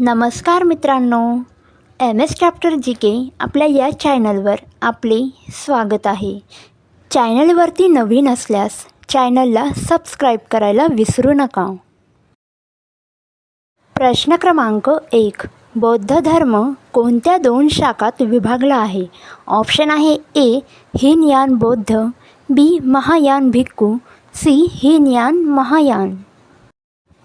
नमस्कार मित्रांनो, M S chapter जी के आपल्या या चॅनलवर आपले स्वागत आहे. चॅनलवरती नवीन असल्यास चॅनलला सबस्क्राईब करायला विसरू नका. प्रश्न क्रमांक 1. बौद्ध धर्म कोणत्या 2 शाखात विभागला आहे? ऑप्शन आहे ए. हीनयान बौद्ध, बी. महायान भिक्खू, सी. हीनयान महायान.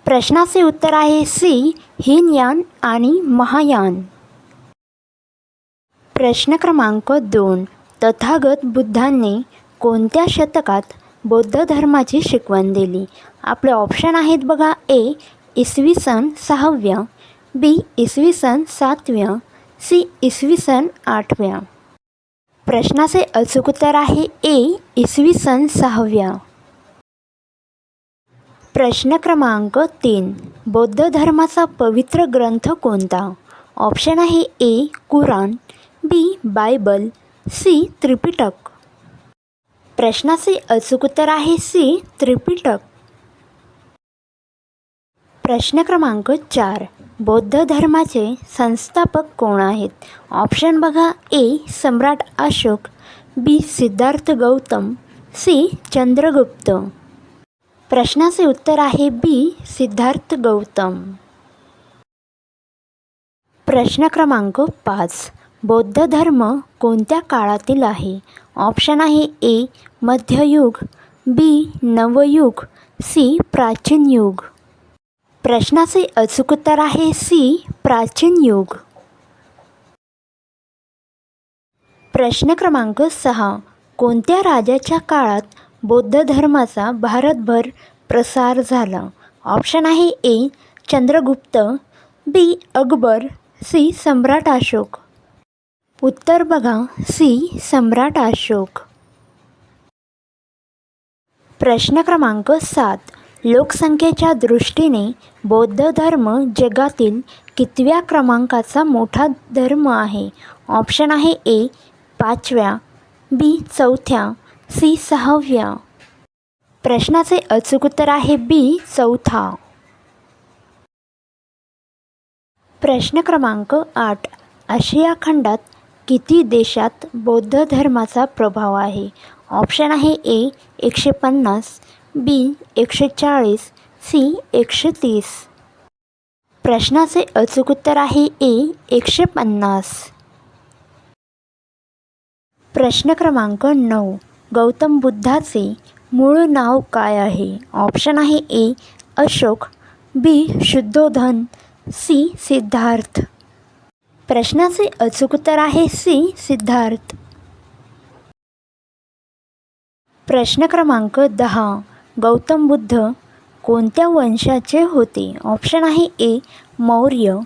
प्रश्नाचे उत्तर आहे सी. हीनयान आणि महायान. प्रश्न क्रमांक 2. तथागत बुद्धांनी कोणत्या शतकात बौद्ध धर्माची शिकवण दिली? आपले ऑप्शन आहेत बघा. ए. इसवी सन 6व्या, बी. इसवी सन 7व्या, सी. इसवी सन 8व्या. प्रश्नाचे अचूक उत्तर आहे ए. इसवी सन 6व्या. प्रश्न क्रमांक 3. बौद्ध धर्माचा पवित्र ग्रंथ कोणता? ऑप्शन आहे ए. कुराण, बी. Bible, C. त्रिपिटक. प्रश्नाचे अचूक उत्तर आहे सी. त्रिपिटक. प्रश्न क्रमांक 4. बौद्ध धर्माचे संस्थापक कोण आहेत? ऑप्शन बघा. ए. सम्राट अशोक, बी. सिद्धार्थ गौतम, सी. चंद्रगुप्त. प्रश्नाचे उत्तर आहे बी. सिद्धार्थ गौतम. प्रश्न क्रमांक 5. बौद्ध धर्म कोणत्या काळातील आहे? ऑप्शन आहे ए. मध्ययुग, बी. नवयुग, सी. प्राचीन युग. प्रश्नाचे अचूक उत्तर आहे सी. प्राचीन युग. प्रश्न क्रमांक 6. कोणत्या राजाच्या काळात बौद्ध धर्माचा भारतभर प्रसार झाला? ऑप्शन आहे ए. चंद्रगुप्त, बी. अकबर, सी. सम्राट अशोक. उत्तर बघा. सी. सम्राट अशोक. प्रश्न क्रमांक 7. लोकसंख्येच्या दृष्टीने बौद्ध धर्म जगातील कितव्या क्रमांकाचा मोठा धर्म आहे? ऑप्शन आहे ए. 5व्या, बी. 4थ्या, सी. 6व्या. प्रश्नाचे अचूक उत्तर आहे बी. 4था. प्रश्न क्रमांक 8. आशिया खंडात किती देशात बौद्ध धर्माचा प्रभाव आहे? ऑप्शन आहे ए. 150, बी. 140, सी. 130. प्रश्नाचे अचूक उत्तर आहे ए. 150. प्रश्न क्रमांक 9. गौतम बुद्धाचे मूळ नाव काय आहे? ऑप्शन आहे ए. अशोक, बी. शुद्धोधन, सी. सिद्धार्थ. प्रश्नाचे अचूक उत्तर आहे सी. सिद्धार्थ. प्रश्न क्रमांक 10. गौतम बुद्ध कोणत्या वंशाचे होते? ऑप्शन आहे ए. मौर्य,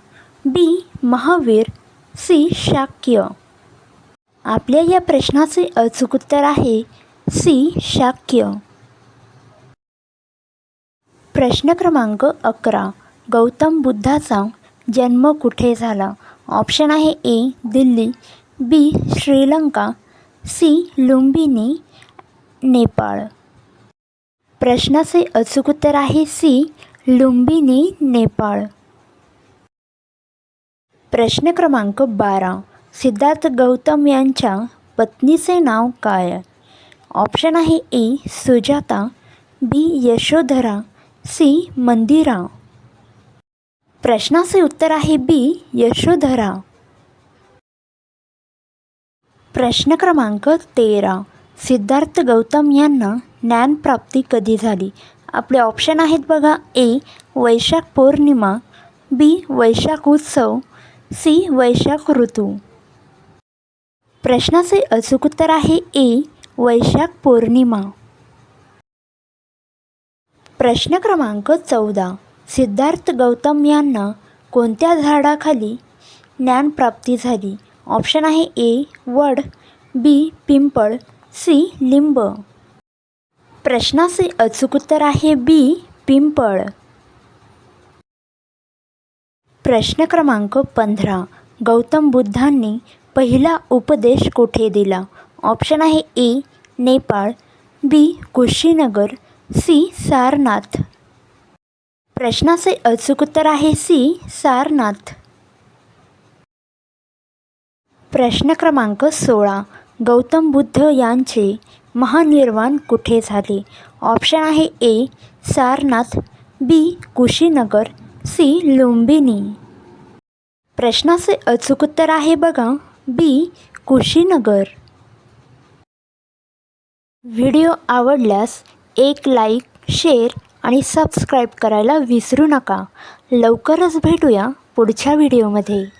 बी. महावीर, सी. शाक्य. आपल्या या प्रश्नाचे अचूक उत्तर आहे सी. शाक्य. प्रश्न क्रमांक 11. गौतम बुद्धाचा जन्म कुठे झाला? ऑप्शन आहे ए. दिल्ली, बी. श्रीलंका, सी. लुंबिनी, नेपाळ. प्रश्नाचे अचूक उत्तर आहे सी. लुंबिनी, नेपाळ. प्रश्न क्रमांक 12. सिद्धार्थ गौतम यांच्या पत्नीचे नाव काय? ऑप्शन आहे ए. सुजाता, बी. यशोधरा, सी. मंदिरा. प्रश्नाचे उत्तर आहे बी. यशोधरा. प्रश्न क्रमांक 13. सिद्धार्थ गौतम यांना ज्ञानप्राप्ती कधी झाली? आपले ऑप्शन आहेत बघा. ए. वैशाख पौर्णिमा, बी. वैशाख उत्सव, सी. वैशाख ऋतू. प्रश्नाचे अचूक उत्तर आहे ए. वैशाख पौर्णिमा. प्रश्न क्रमांक 14. सिद्धार्थ गौतम यांना कोणत्या झाडाखाली ज्ञानप्राप्ती झाली? ऑप्शन आहे ए. वड, बी. पिंपळ, सी. लिंब. प्रश्नाचे अचूक उत्तर आहे बी. पिंपळ. प्रश्न क्रमांक 15. गौतम बुद्धांनी पहिला उपदेश कोठे दिला? ऑप्शन आहे ए. नेपाळ, बी. कुशीनगर, सी. सारनाथ. प्रश्नाचे अचूक उत्तर आहे सी. सारनाथ. प्रश्न क्रमांक 16. गौतम बुद्ध यांचे महानिर्वाण कुठे झाले? ऑप्शन आहे ए. सारनाथ, बी. कुशीनगर, सी. लुंबिनी. प्रश्नाचे अचूक उत्तर आहे बघा बी. कुशीनगर. व्हिडिओ आवडल्यास एक लाईक, शेअर आणि सबस्क्राईब करायला विसरू नका. लवकरच भेटूया पुढच्या व्हिडिओमध्ये.